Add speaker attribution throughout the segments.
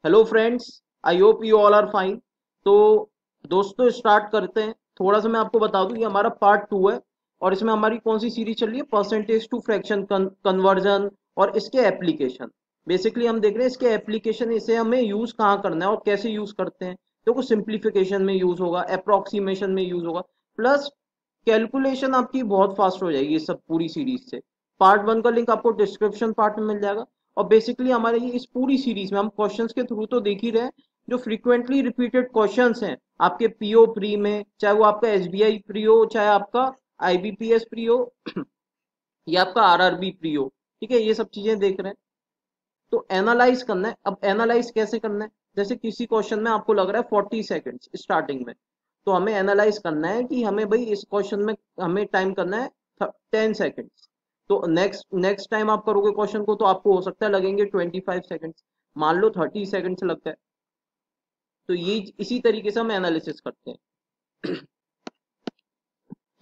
Speaker 1: Hello friends, I hope you all are fine. तो दोस्तों start करते हैं। थोड़ा सा मैं आपको बता दूं, ये हमारा पार्ट 2 है और इसमें हमारी कौन सी सीरीज चल रही है, परसेंटेज टू फ्रैक्शन कन्वर्जन और इसके एप्लीकेशन। बेसिकली हम देख रहे हैं इसके एप्लीकेशन, इसे हमें यूज कहाँ करना है और कैसे यूज करते हैं। देखो, सिंप्लीफिकेशन में यूज होगा, अप्रोक्सीमेशन में यूज होगा, प्लस कैलकुलेशन आपकी बहुत फास्ट हो जाएगी इस सब पूरी सीरीज से। पार्ट 1 का लिंक आपको डिस्क्रिप्शन पार्ट में मिल जाएगा। और बेसिकली हमारे ये इस पूरी सीरीज में हम क्वेश्चंस के थ्रू तो देख ही रहे हैं, जो फ्रीक्वेंटली रिपीटेड क्वेश्चंस हैं आपके पीओ प्री में, चाहे वो आपका एसबीआई प्री हो, चाहे आपका आईबीपीएस प्री हो या आपका आरआरबी प्री हो। ठीक है, ये सब चीजें देख रहे हैं। तो एनालाइज करना है। अब एनालाइज कैसे करना है, जैसे किसी क्वेश्चन में आपको लग रहा है 40 सेकेंड्स स्टार्टिंग में, तो हमें एनालाइज करना है कि हमें भाई इस क्वेश्चन में हमें टाइम करना है 10 सेकेंड्स। तो नेक्स्ट नेक्स्ट टाइम आप करोगे क्वेश्चन को तो आपको हो सकता है लगेंगे 25 सेकेंड्स। मान लो 30 सेकेंड्स लगता है। तो ये इसी तरीके से हम एनालिसिस करते हैं।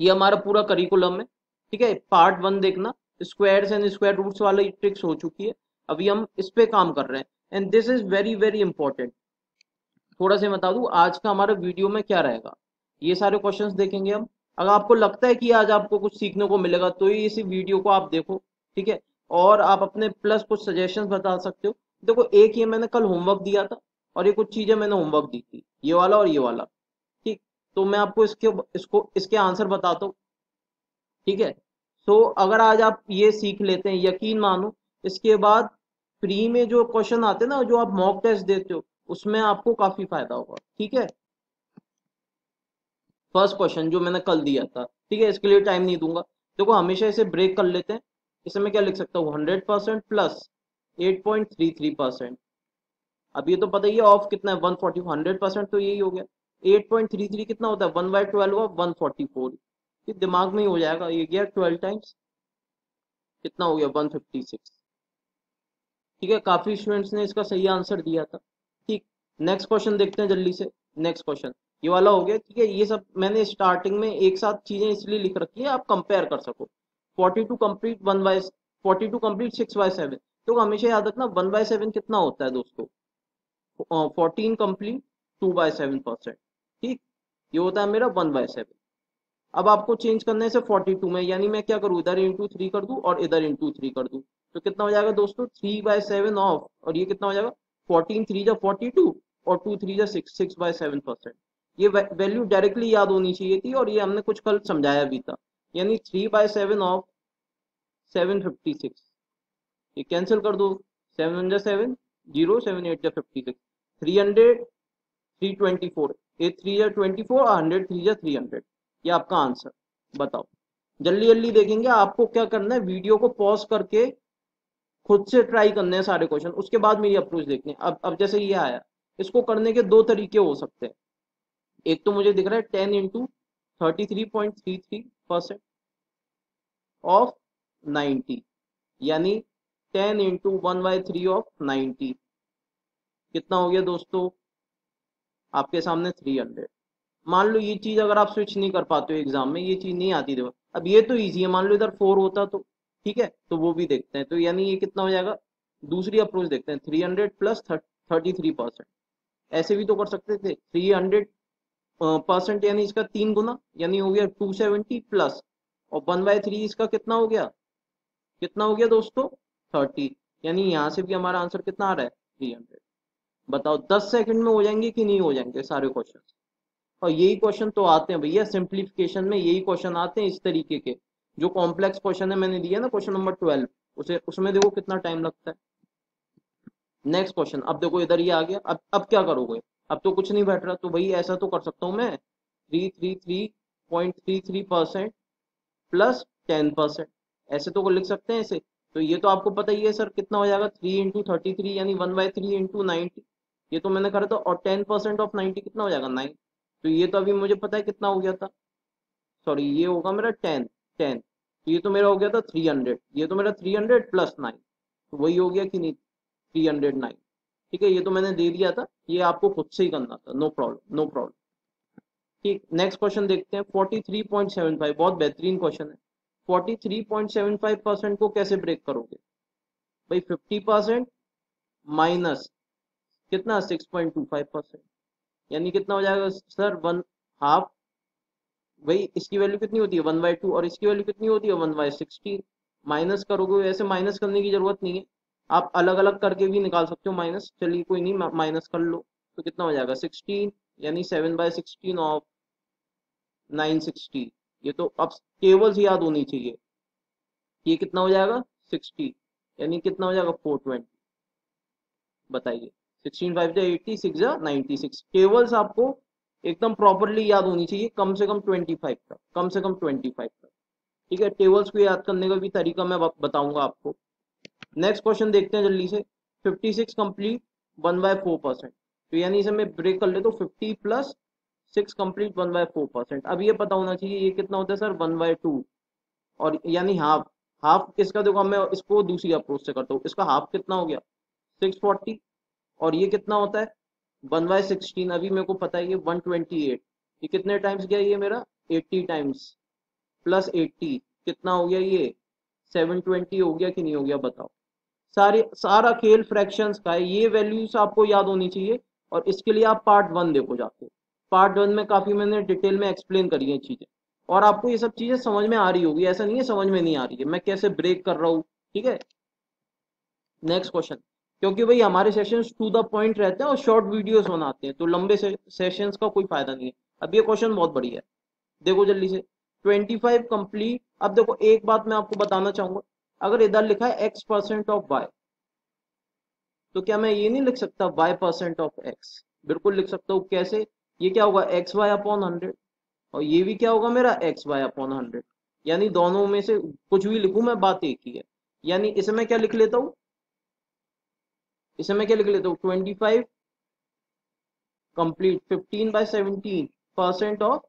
Speaker 1: ये हमारा पूरा करिकुलम है। ठीक है, पार्ट 1 देखना, स्क्वायर्स एंड स्क्वायर रूट्स वाली ट्रिक्स हो चुकी है। अभी हम इस पे काम कर रहे हैं and this is very very important. थोड़ा सा बता दूं आज का हमारा वीडियो में क्या रहेगा। ये सारे क्वेश्चंस देखेंगे हम। अगर आपको लगता है कि आज आपको कुछ सीखने को मिलेगा तो ही इसी वीडियो को आप देखो। ठीक है, और आप अपने प्लस कुछ सजेशंस बता सकते हो। देखो, एक ये मैंने कल होमवर्क दिया था और ये कुछ चीजें मैंने होमवर्क दी थी, ये वाला और ये वाला। ठीक, तो मैं आपको इसके आंसर बताता हूँ। ठीक है, तो अगर आज आप ये सीख लेते हैं, यकीन मानो इसके बाद प्री में जो क्वेश्चन आते हैं ना, जो आप मॉक टेस्ट देते हो, उसमें आपको काफी फायदा होगा। ठीक है, फर्स्ट क्वेश्चन जो मैंने कल दिया था, ठीक है, इसके लिए टाइम नहीं दूंगा। देखो, हमेशा इसे ब्रेक कर लेते हैं। इसे मैं क्या लिख सकता हूँ, 100% प्लस 8.33%। अब ये तो पता ही है ऑफ कितना है, 140। 100% तो यही हो गया। 8.33 कितना होता है, 1/12 ऑफ 144। ये दिमाग में ही हो जाएगा, ये गया 12 टाइम्स, कितना हो गया, 156। ठीक है, काफी स्टूडेंट्स ने इसका सही आंसर दिया था। ठीक, नेक्स्ट क्वेश्चन देखते हैं जल्दी से। नेक्स्ट क्वेश्चन ये वाला हो गया। ठीक है, ये सब मैंने स्टार्टिंग में एक साथ चीजें इसलिए लिख रखी है, आप कंपेयर कर सको। 42 कंप्लीट 42 कंप्लीट 6/7। तो हमेशा याद रखना 1/7 कितना होता है दोस्तों, 14 कंप्लीट 2/7%। ठीक, ये होता है मेरा 1/7। अब आपको चेंज करने से 42 में, यानी मैं क्या करूँ, इधर इंटू 3 कर दूं और इधर इंटू 3 कर दूं। तो कितना हो जाएगा दोस्तों, 3/7 ऑफ, और ये कितना हो जाएगा, 14 3 जा 42 और 2 3 जा 6, 6/7%। ये वैल्यू डायरेक्टली याद होनी चाहिए थी और ये हमने कुछ कल समझाया भी था। यानी 3/7 ऑफ 756। ये कैंसिल कर दो, 7 जीरो, 7 8 जा 56, 300, 324, 8 3 जा 24 और 100 3 जा 300। ये आपका आंसर। बताओ, जल्दी जल्दी देखेंगे। आपको क्या करना है, वीडियो को पॉज करके खुद से ट्राई करने हैं सारे क्वेश्चन, उसके बाद मेरी अप्रोच देखनी है। अब जैसे ये आया, इसको करने के दो तरीके हो सकते हैं। एक तो मुझे दिख रहा है 10 × 33.33% ऑफ 90, यानी 10 × 1/3 ऑफ 90। कितना हो गया दोस्तों, आपके सामने 300। मान लो ये चीज अगर आप स्विच नहीं कर पाते हो एग्जाम में, ये चीज नहीं आती देखो। अब ये तो इजी है, मान लो इधर 4 होता तो ठीक है, तो वो भी देखते हैं। तो यानी ये कितना हो जाएगा, दूसरी अप्रोच देखते हैं, 300 प्लस 33%। ऐसे भी तो कर सकते थे, 300% यानी इसका 3 गुना, यानी हो गया 270 प्लस, और 1/3 इसका कितना हो गया, कितना हो गया दोस्तों, 30। यानी यहाँ से भी हमारा आंसर कितना आ रहा है, 300। बताओ 10 सेकंड में हो जाएंगे कि नहीं हो जाएंगे सारे क्वेश्चन। और यही क्वेश्चन तो आते हैं भैया सिंप्लीफिकेशन में, यही क्वेश्चन आते हैं इस तरीके के। जो कॉम्प्लेक्स क्वेश्चन है मैंने दिया ना, क्वेश्चन नंबर 12, उसे उसमें देखो कितना टाइम लगता है। नेक्स्ट क्वेश्चन, अब देखो इधर ही आ गया। अब क्या करोगे, अब तो कुछ नहीं बैठ रहा, तो भाई ऐसा तो कर सकता हूँ मैं, 333.33% प्लस 10%, ऐसे तो लिख सकते हैं इसे। तो ये तो आपको पता ही है सर, कितना हो जाएगा, 3 × 33 यानी 1/3 × 90। ये तो मैंने करा था। और 10% ऑफ 90 कितना हो जाएगा, 9। तो ये तो अभी मुझे पता है कितना हो गया था, सॉरी ये होगा मेरा 10 10। तो ये तो मेरा हो गया था 300, ये तो मेरा 300 प्लस 9, तो वही हो गया कि नहीं, 309। ठीक है, ये तो मैंने दे दिया था, ये आपको खुद से ही करना था, नो प्रॉब्लम नो प्रॉब्लम। ठीक, नेक्स्ट क्वेश्चन देखते हैं, 43.75, बहुत बेहतरीन क्वेश्चन है। 43.75% को कैसे ब्रेक करोगे भाई, 50% माइनस कितना 6.25%, यानी कितना हो जाएगा सर 1/2। भाई इसकी वैल्यू कितनी होती है 1/2 और इसकी वैल्यू कितनी होती है 1/16। माइनस करोगे, वैसे माइनस करने की जरूरत नहीं है, आप अलग अलग करके भी निकाल सकते हो माइनस, चलिए कोई नहीं माइनस कर लो। तो कितना हो जाएगा 16, यानी 7/16 ऑफ 960। ये तो अब केवल से याद होनी चाहिए, ये कितना हो जाएगा 60, यानी कितना हो जाएगा 420। बताइए 16 5 जा 80, 6 जा 96। टेबल्स आपको एकदम प्रॉपरली याद होनी चाहिए, कम से कम 25 तक, कम से कम 25 तक। ठीक है, टेबल्स को याद करने का भी तरीका मैं बताऊंगा आपको। नेक्स्ट क्वेश्चन देखते हैं जल्दी से। 56 कंप्लीट 1/4%, तो यानी इसे मैं ब्रेक कर ले तो 50 प्लस 6 कंप्लीट 1/4%। अब ये पता होना चाहिए ये कितना होता है सर 1/2, और यानी हाफ। हाफ किसका, देखो मैं इसको दूसरी अप्रोच से करता हूँ, इसका हाफ कितना हो गया 640, और ये कितना होता है 1/16, अभी मेरे को पता है ये 128। ये कितने टाइम्स गया ये मेरा 80 टाइम्स, प्लस 80 कितना हो गया ये 720 हो गया कि नहीं हो गया, बताओ। सारा खेल फ्रैक्शंस का है, ये वैल्यूज आपको याद होनी चाहिए। और इसके लिए आप पार्ट 1 देखो जाके, पार्ट 1 में काफी मैंने डिटेल में एक्सप्लेन करी है चीजें, और आपको ये सब चीजें समझ में आ रही होगी, ऐसा नहीं है समझ में नहीं आ रही है, मैं कैसे ब्रेक कर रहा हूँ। ठीक है, नेक्स्ट क्वेश्चन। क्योंकि भाई हमारे सेशंस टू द पॉइंट रहते हैं और शॉर्ट वीडियोस बनाते हैं, तो लंबे सेशंस का कोई फायदा नहीं है। अब ये क्वेश्चन बहुत बढ़िया है, देखो जल्दी से। 25 कंप्लीट, अब देखो एक बात मैं आपको बताना चाहूंगा, अगर इधर लिखा है x% ऑफ y, तो क्या मैं ये नहीं लिख सकता y% ऑफ x? बिल्कुल लिख सकता हूँ, कैसे? ये क्या होगा xy/100, और ये भी क्या होगा मेरा xy/100, यानी दोनों में से कुछ भी लिखूं मैं बात एक ही है। यानी इसे मैं क्या लिख लेता हूँ, इसे मैं क्या लिख लेता हूँ 25 कंप्लीट 15/17% ऑफ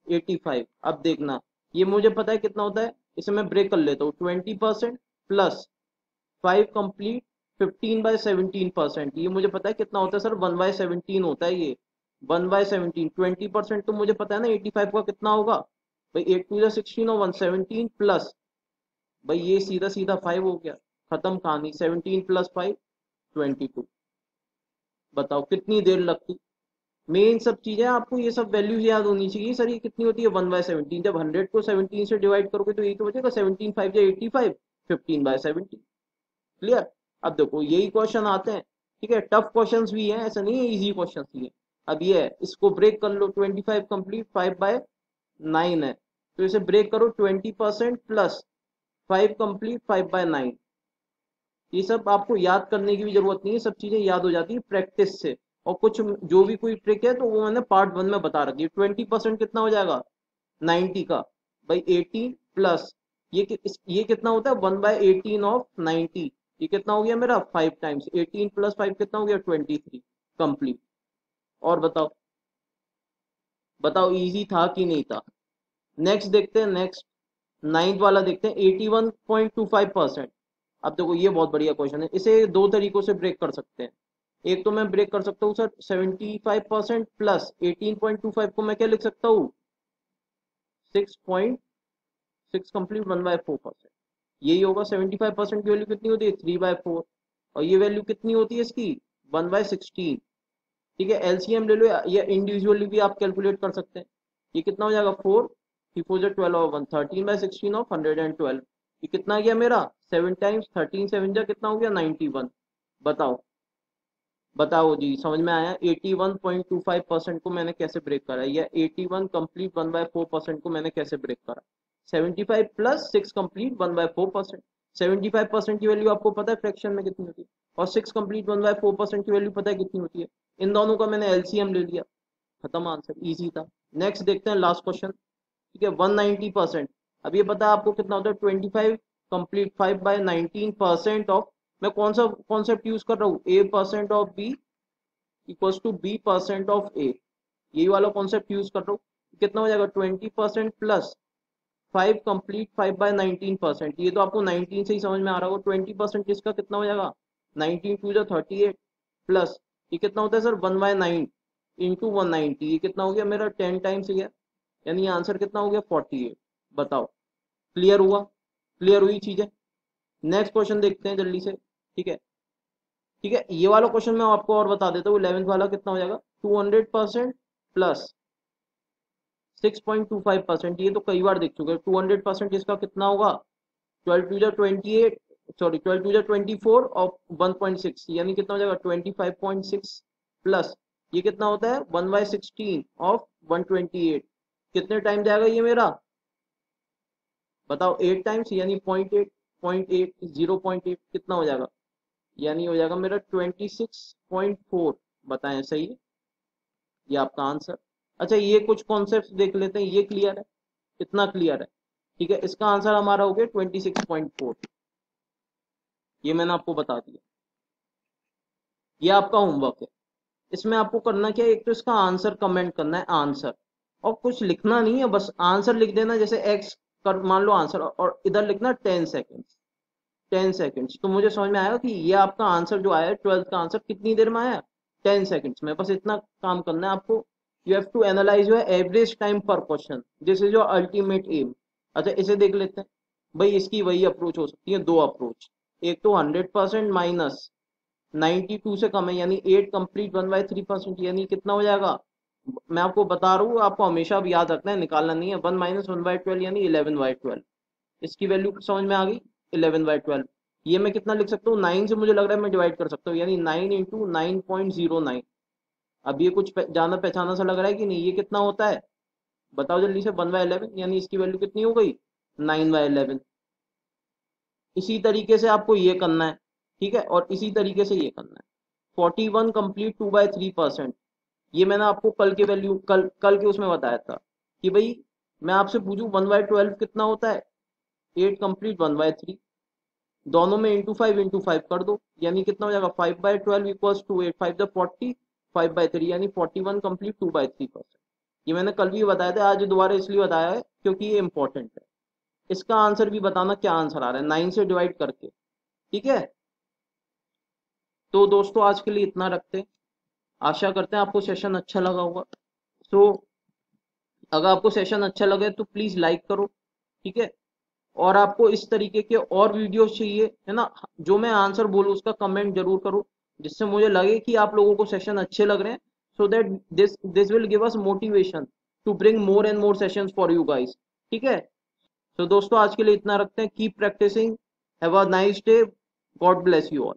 Speaker 1: 85। अब देखना, ये मुझे पता है कितना होता है, इसे मैं ब्रेक कर लेता हूँ 20% प्लस 5 कंप्लीट 15/17%, ये मुझे पता है कितना होता है सर 1/17 होता है ये 1/17। 20% तो मुझे पता है ना 85 का कितना होगा भाई, 8 2 16 और 117 प्लस, भाई ये सीधा सीधा 5 हो गया, खत्म कहानी। 17 प्लस 5 22। बताओ कितनी देर लगती। मेन सब चीजें आपको ये सब वैल्यूज याद होनी चाहिए सर। ये कितनी होती है 1/17, जब 100 को 17 से डिवाइड करोगे तो ये तो बचेगा 17 5 या 85, 15/17। क्लियर? अब देखो यही क्वेश्चन आते हैं, ठीक है, टफ क्वेश्चंस भी हैं, ऐसा नहीं है इजी क्वेश्चंस भी हैं। अब ये है, इसको ब्रेक कर लो 25 कंप्लीट 5/9 है, तो इसे ब्रेक करो 20% प्लस 5 कंप्लीट 5/9। ये सब आपको याद करने की भी जरूरत नहीं है, सब चीजें याद हो जाती है प्रैक्टिस से। और कुछ जो भी कोई ट्रिक है तो वो मैंने पार्ट 1 में बता रखी है। 20% कितना हो जाएगा 90 का, भाई 18 प्लस ये कितना होता है 1/18 ऑफ 90, ये कितना हो गया मेरा 5 टाइम्स 18 प्लस 5 कितना हो गया 23 कंप्लीट। और बताओ, बताओ इजी था कि नहीं था। नेक्स्ट देखते हैं, नेक्स्ट नाइन्थ वाला देखते हैं 81.25%। अब देखो ये बहुत बढ़िया क्वेश्चन है, इसे दो तरीकों से ब्रेक कर सकते हैं। एक तो मैं ब्रेक कर सकता हूँ सर 75% प्लस 18.25 को मैं क्या लिख सकता हूँ 6.6 कंप्लीट 1/4%। यही होगा 75% की वैल्यू कितनी होती है 3/4, और ये वैल्यू कितनी होती है इसकी 1/16। ठीक है, एलसीएम ले लो या इंडिविजुअली भी आप कैलकुलेट कर सकते हैं। ये कितना हो जाएगा 4 4 12 और 1 13/16 ऑफ 112। ये कितना गया मेरा 7 टाइम्स 13 7 जा कितना हो गया 91। बताओ, बताओ जी समझ में आया 81.25% को मैंने कैसे ब्रेक करा, या 81 कंप्लीट 1/4% को मैंने कैसे ब्रेक करा। 75 प्लस 6 कंप्लीट 1/4%। 75% की वैल्यू आपको पता है फ्रैक्शन में कितनी होती है, और 6 कंप्लीट 1/4% की वैल्यू पता है कितनी होती है। इन दोनों का मैंने एलसीएम ले लिया, खत्म आंसर, इजी था। नेक्स्ट देखते हैं लास्ट क्वेश्चन। ठीक है 190%। अब ये पता है आपको कितना होता है 25 कंप्लीट 5/19% ऑफ, मैं कौन सा कॉन्सेप्ट यूज कर रहा हूँ a% of b equals to b% of a, यही वाला कॉन्सेप्ट यूज कर रहा हूँ। कितना हो जाएगा 20% प्लस 5 कंप्लीट 5/19%। ये तो आपको 19 से ही समझ में आ रहा होगा। 20% इसका कितना हो जाएगा 19 2 जा 38 प्लस ये कितना होता है सर 1/9 इंटू 190, ये कितना हो गया मेरा 10 टाइम्स ही है, यानी आंसर कितना हो गया 48। बताओ क्लियर हुआ, क्लियर हुई चीजें। नेक्स्ट क्वेश्चन देखते हैं जल्दी से। ठीक है ठीक है, ये वाला क्वेश्चन मैं आपको और बता देता हूँ, 11th वाला कितना हो जाएगा, 200% प्लस 6.25%। ये तो कई बार देख चुके हैं। 200% इसका कितना होगा, 12 टू 28, सॉरी 12 टू 24 और 1.6 यानी कितना हो जाएगा 25.6 प्लस ये कितना होता है 1/16 ऑफ 128। कितने टाइम जाएगा ये मेरा, बताओ 8 टाइम्स यानी 0.8, 0.8 0.8 कितना हो जाएगा, यानी हो जाएगा मेरा 26.4। बताएं सही है ये आपका आंसर। अच्छा ये कुछ कॉन्सेप्ट देख लेते हैं, ये क्लियर है, कितना क्लियर है। ठीक है, इसका आंसर हमारा हो गया 26.4। ये मैंने आपको बता दिया, ये आपका होमवर्क है। इसमें आपको करना क्या है, एक तो इसका आंसर कमेंट करना है, आंसर, और कुछ लिखना नहीं है, बस आंसर लिख देना। जैसे एक्स कर मान लो आंसर, और इधर लिखना 10 सेकेंड्स, 10 सेकेंड्स। तो मुझे समझ में आएगा कि ये आपका आंसर जो आया है 12th का आंसर कितनी देर में आया, 10 सेकेंड्स में। बस इतना काम करना है आपको। You have to analyse your average time per question, this is your ultimate aim. अच्छा इसे देख लेते हैं भाई, इसकी वही अप्रोच हो सकती है, दो अप्रोच। एक तो 100% माइनस 92 से कम है यानी 8 कंप्लीट 1/3%, यानी कितना हो जाएगा, मैं आपको बता रहा हूँ, आपको हमेशा अब याद रखना है, निकालना नहीं है। 1 माइनस 1/12 यानी 11/12। इसकी वैल्यू समझ में आ गई, 11/12। ये मैं कितना लिख सकता हूँ, 9 से मुझे लग रहा है मैं डिवाइड कर सकता हूँ, यानी 9 इंटू 9.09। अब ये कुछ जाना पहचाना सा लग रहा है कि नहीं, ये कितना होता है बताओ जल्दी से, 1/11 यानी इसकी वैल्यू कितनी हो गई, 9/11। इसी तरीके से आपको ये करना है, ठीक है, और इसी तरीके से ये करना है। 41 कंप्लीट 2/3%, ये मैंने आपको कल के वैल्यू कल के उसमें बताया था कि भाई मैं आपसे पूछूं 1/12 कितना होता है, 8 कंप्लीट 1/3, दोनों में इंटू 5 कर दो, यानी कितना हो जाएगा 5/12 इक्वल्स टू 8, 5 40, 5/3 यानी 41 कंप्लीट 2/3%। ये मैंने कल भी बताया था, आज दोबारा इसलिए बताया है क्योंकि ये इंपॉर्टेंट है। इसका आंसर भी बताना क्या आंसर आ रहा है 9 से डिवाइड करके, ठीक है। तो दोस्तों आज के लिए इतना रखते हैं, आशा करते हैं आपको सेशन अच्छा लगा होगा। सो अगर आपको सेशन अच्छा लगे तो प्लीज लाइक करो, ठीक है। और आपको इस तरीके के और वीडियोस चाहिए है ना, जो मैं आंसर बोलूँ उसका कमेंट जरूर करो, जिससे मुझे लगे कि आप लोगों को सेशन अच्छे लग रहे हैं, so that this will give us motivation to bring more and more sessions for you guys, ठीक है। तो दोस्तों आज के लिए इतना रखते हैं, keep practicing, have a nice day, God bless you all.